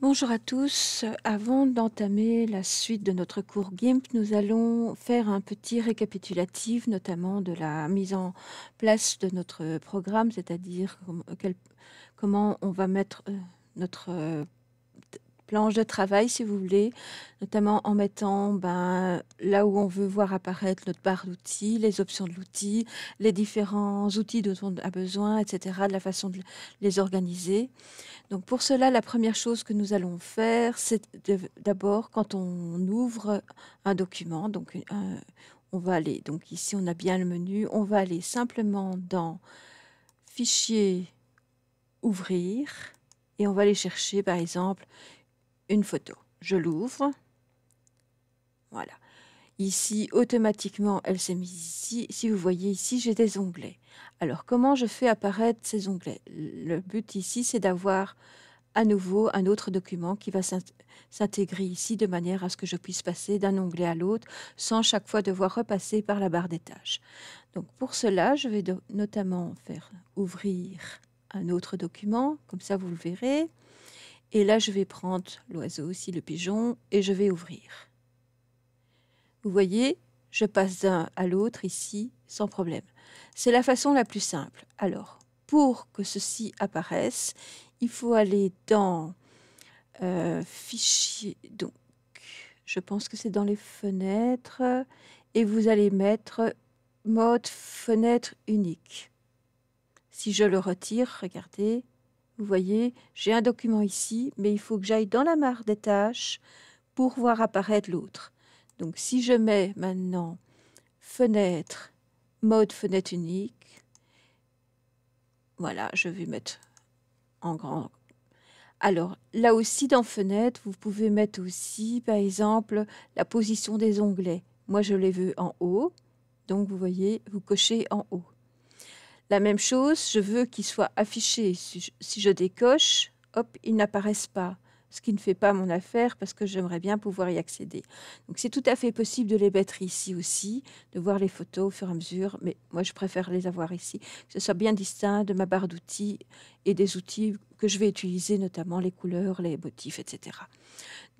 Bonjour à tous. Avant d'entamer la suite de notre cours GIMP, nous allons faire un petit récapitulatif, notamment de la mise en place de notre programme, c'est-à-dire comment on va mettre notre planche de travail, si vous voulez, notamment en mettant là où on veut voir apparaître notre barre d'outils, les options de l'outil, les différents outils dont on a besoin, etc., de la façon de les organiser. Donc pour cela, la première chose que nous allons faire, c'est d'abord quand on ouvre un document, on va aller, donc ici on a bien le menu, on va aller simplement dans Fichier, Ouvrir, et on va aller chercher par exemple une photo. Je l'ouvre, voilà. Ici, automatiquement, elle s'est mise ici. Si vous voyez ici, j'ai des onglets. Alors, comment je fais apparaître ces onglets? Le but ici, c'est d'avoir à nouveau un autre document qui va s'intégrer ici de manière à ce que je puisse passer d'un onglet à l'autre sans chaque fois devoir repasser par la barre des tâches. Donc pour cela, je vais notamment faire ouvrir un autre document, comme ça vous le verrez. Et là, je vais prendre l'oiseau aussi, le pigeon, et je vais ouvrir. Vous voyez, je passe d'un à l'autre ici sans problème. C'est la façon la plus simple. Alors, pour que ceci apparaisse, il faut aller dans Fichier, donc je pense que c'est dans les fenêtres, et vous allez mettre mode fenêtre unique. Si je le retire, regardez, vous voyez, j'ai un document ici, mais il faut que j'aille dans la barre des tâches pour voir apparaître l'autre. Donc si je mets maintenant fenêtre, mode fenêtre unique, voilà, je vais mettre en grand. Alors, là aussi, dans Fenêtre, vous pouvez mettre aussi, par exemple, la position des onglets. Moi, je les veux en haut, donc vous voyez, vous cochez en haut. La même chose, je veux qu'ils soient affichés. Si je décoche, hop, ils n'apparaissent pas, ce qui ne fait pas mon affaire parce que j'aimerais bien pouvoir y accéder. Donc, c'est tout à fait possible de les mettre ici aussi, de voir les photos au fur et à mesure, mais moi, je préfère les avoir ici, que ce soit bien distinct de ma barre d'outils et des outils que je vais utiliser, notamment les couleurs, les motifs, etc.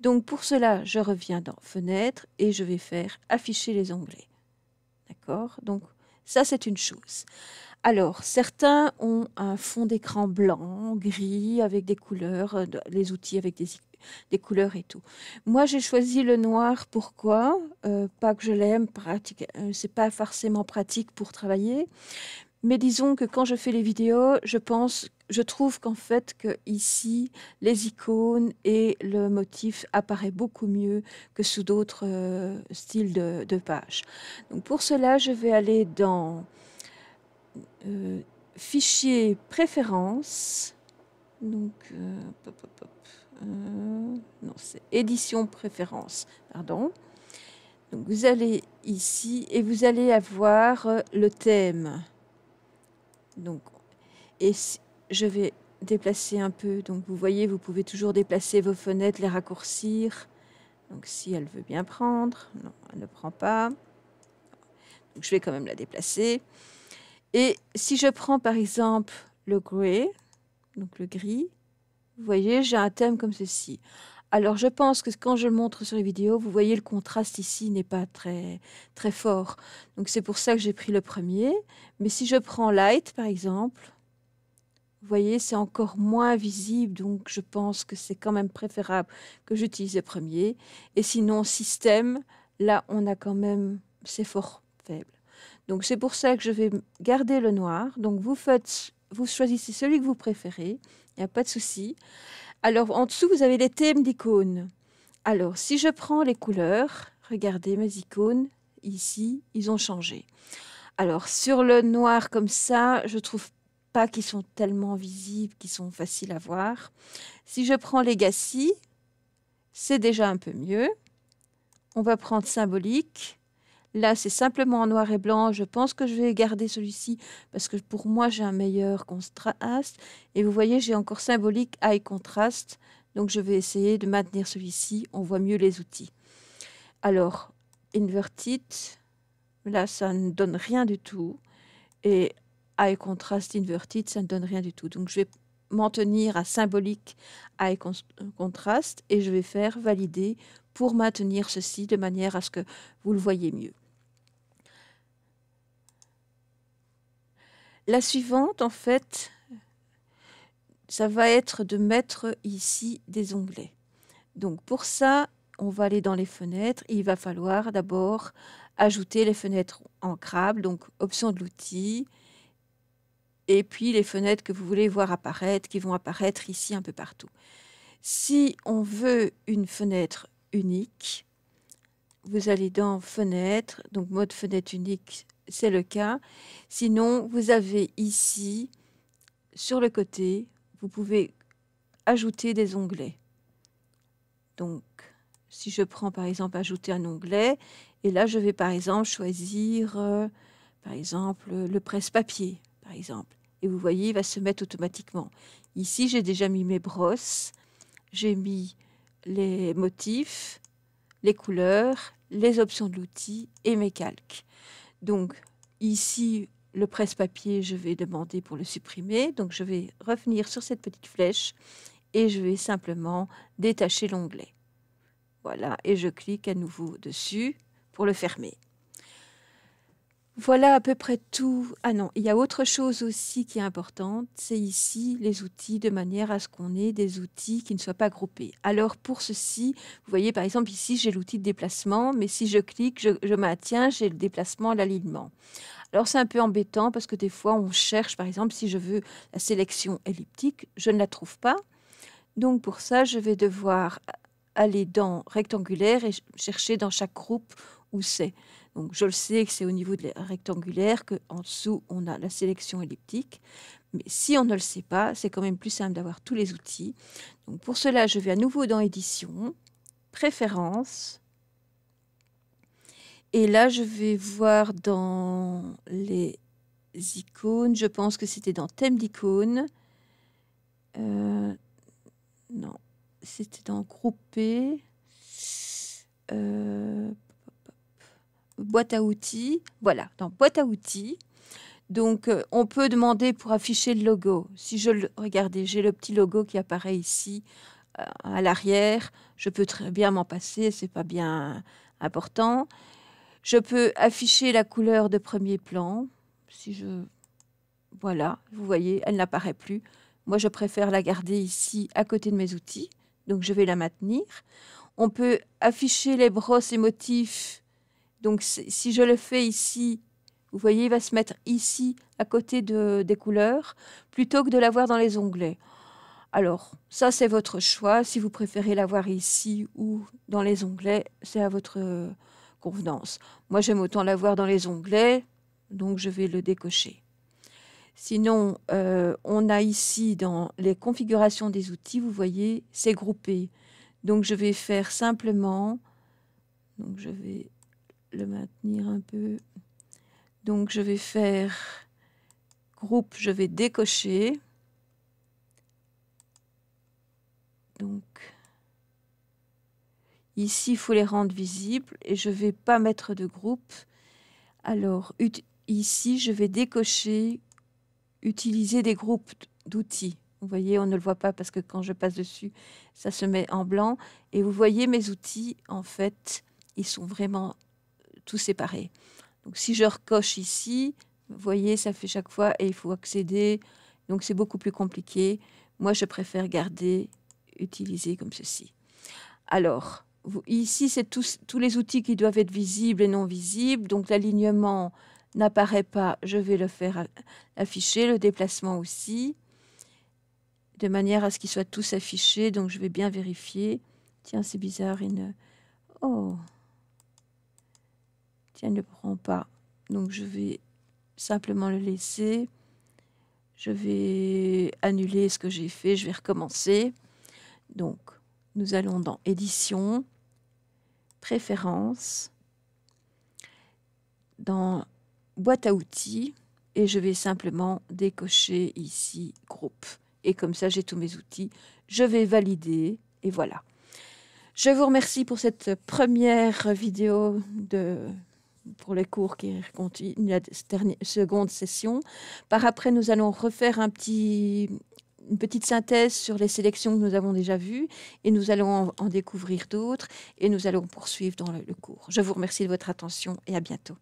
Donc, pour cela, je reviens dans Fenêtre et je vais faire Afficher les onglets. D'accord? Donc, ça, c'est une chose. Alors, certains ont un fond d'écran blanc, gris, avec des couleurs, les outils avec des couleurs et tout. Moi, j'ai choisi le noir. Pourquoi? Pas que je l'aime, c'est pas forcément pratique pour travailler. Mais disons que quand je fais les vidéos, je trouve qu'en fait, que ici, les icônes et le motif apparaît beaucoup mieux que sous d'autres styles de pages. Donc pour cela, je vais aller dans euh, Fichier Préférences. Donc, non, c'est Édition Préférences, pardon. Donc vous allez ici et vous allez avoir le thème. Donc, je vais déplacer un peu. Donc vous voyez, vous pouvez toujours déplacer vos fenêtres, les raccourcir. Donc si elle veut bien prendre, non, elle ne prend pas. Donc je vais quand même la déplacer. Et si je prends par exemple le grey, donc le gris, vous voyez, j'ai un thème comme ceci. Alors je pense que quand je le montre sur les vidéos, vous voyez le contraste ici n'est pas très, très fort. Donc c'est pour ça que j'ai pris le premier. Mais si je prends light par exemple, vous voyez, c'est encore moins visible, donc je pense que c'est quand même préférable que j'utilise le premier. Et sinon, système, là, on a quand même, c'est fort faible. Donc c'est pour ça que je vais garder le noir. Donc vous choisissez celui que vous préférez, il n'y a pas de souci. Alors en dessous, vous avez les thèmes d'icônes. Alors si je prends les couleurs, regardez mes icônes, ici, ils ont changé. Alors, sur le noir comme ça, je trouve pas qu'ils sont tellement visibles, qu'ils sont faciles à voir. Si je prends Legacy, c'est déjà un peu mieux. On va prendre symbolique. Là, c'est simplement en noir et blanc. Je pense que je vais garder celui-ci parce que pour moi, j'ai un meilleur contraste. Et vous voyez, j'ai encore symbolique, high contrast. Donc, je vais essayer de maintenir celui-ci. On voit mieux les outils. Alors, inverted, là, ça ne donne rien du tout. Et high contrast inverted, ça ne donne rien du tout. Donc, je vais m'en tenir à symbolique, high contrast, et je vais faire valider pour maintenir ceci de manière à ce que vous le voyez mieux. La suivante, en fait, ça va être de mettre ici des onglets. Donc pour ça, on va aller dans les fenêtres. Il va falloir d'abord ajouter les fenêtres ancrables, donc option de l'outil, et puis les fenêtres que vous voulez voir apparaître, qui vont apparaître ici un peu partout. Si on veut une fenêtre unique, vous allez dans Fenêtre, donc mode fenêtre unique, c'est le cas. Sinon, vous avez ici, sur le côté, vous pouvez ajouter des onglets. Donc, si je prends par exemple ajouter un onglet, et là je vais par exemple choisir, par exemple, le presse-papier, par exemple. Et vous voyez, il va se mettre automatiquement. Ici, j'ai déjà mis mes brosses, j'ai mis les motifs, les couleurs, les options de l'outil et mes calques. Donc ici, le presse-papier, je vais demander pour le supprimer. Donc je vais revenir sur cette petite flèche et je vais simplement détacher l'onglet. Voilà, et je clique à nouveau dessus pour le fermer. Voilà à peu près tout. Ah non, il y a autre chose aussi qui est importante, c'est ici les outils, de manière à ce qu'on ait des outils qui ne soient pas groupés. Alors pour ceci, vous voyez par exemple ici j'ai l'outil de déplacement, mais si je clique, je maintiens, j'ai le déplacement, l'alignement. Alors c'est un peu embêtant parce que des fois on cherche, par exemple si je veux la sélection elliptique, je ne la trouve pas. Donc pour ça, je vais devoir aller dans rectangulaire et chercher dans chaque groupe où c'est. Donc je le sais que c'est au niveau de la rectangulaire qu'en dessous on a la sélection elliptique. Mais si on ne le sait pas, c'est quand même plus simple d'avoir tous les outils. Donc pour cela, je vais à nouveau dans Édition, Préférences. Et là, je vais voir dans les icônes, je pense que c'était dans Thème d'icônes. Non, c'était dans Grouper. Boîte à outils. Voilà, dans Boîte à outils. Donc, on peut demander pour afficher le logo. Si regardez, j'ai le petit logo qui apparaît ici à l'arrière. Je peux très bien m'en passer, c'est pas bien important. Je peux afficher la couleur de premier plan. Voilà, vous voyez, elle n'apparaît plus. Moi, je préfère la garder ici à côté de mes outils. Donc, je vais la maintenir. On peut afficher les brosses et motifs. Donc, si je le fais ici, vous voyez, il va se mettre ici, à côté des couleurs, plutôt que de l'avoir dans les onglets. Alors, ça, c'est votre choix. Si vous préférez l'avoir ici ou dans les onglets, c'est à votre convenance. Moi, j'aime autant l'avoir dans les onglets, donc je vais le décocher. Sinon, on a ici, dans les configurations des outils, vous voyez, c'est groupé. Donc, je vais faire simplement... Donc, je vais le maintenir un peu. Donc, je vais faire groupe, je vais décocher. Donc, ici, il faut les rendre visibles et je ne vais pas mettre de groupe. Alors, ici, je vais décocher, utiliser des groupes d'outils. Vous voyez, on ne le voit pas parce que quand je passe dessus, ça se met en blanc. Et vous voyez, mes outils, en fait, ils sont vraiment tous séparés. Donc, si je recoche ici, vous voyez, ça fait chaque fois et il faut accéder. Donc, c'est beaucoup plus compliqué. Moi, je préfère garder, utiliser comme ceci. Alors, ici, c'est tous les outils qui doivent être visibles et non visibles. Donc, l'alignement n'apparaît pas. Je vais le faire afficher. Le déplacement aussi, de manière à ce qu'ils soient tous affichés. Donc, je vais bien vérifier. Tiens, c'est bizarre. Oh, tiens, il ne prend pas. Donc, je vais simplement le laisser. Je vais annuler ce que j'ai fait. Je vais recommencer. Donc, nous allons dans Édition, Préférences, dans Boîte à outils, et je vais simplement décocher ici Groupe. Et comme ça, j'ai tous mes outils. Je vais valider, et voilà. Je vous remercie pour cette première vidéo pour les cours qui continuent la seconde session. Par après, nous allons refaire un petit une petite synthèse sur les sélections que nous avons déjà vues et nous allons en découvrir d'autres et nous allons poursuivre dans le cours. Je vous remercie de votre attention et à bientôt.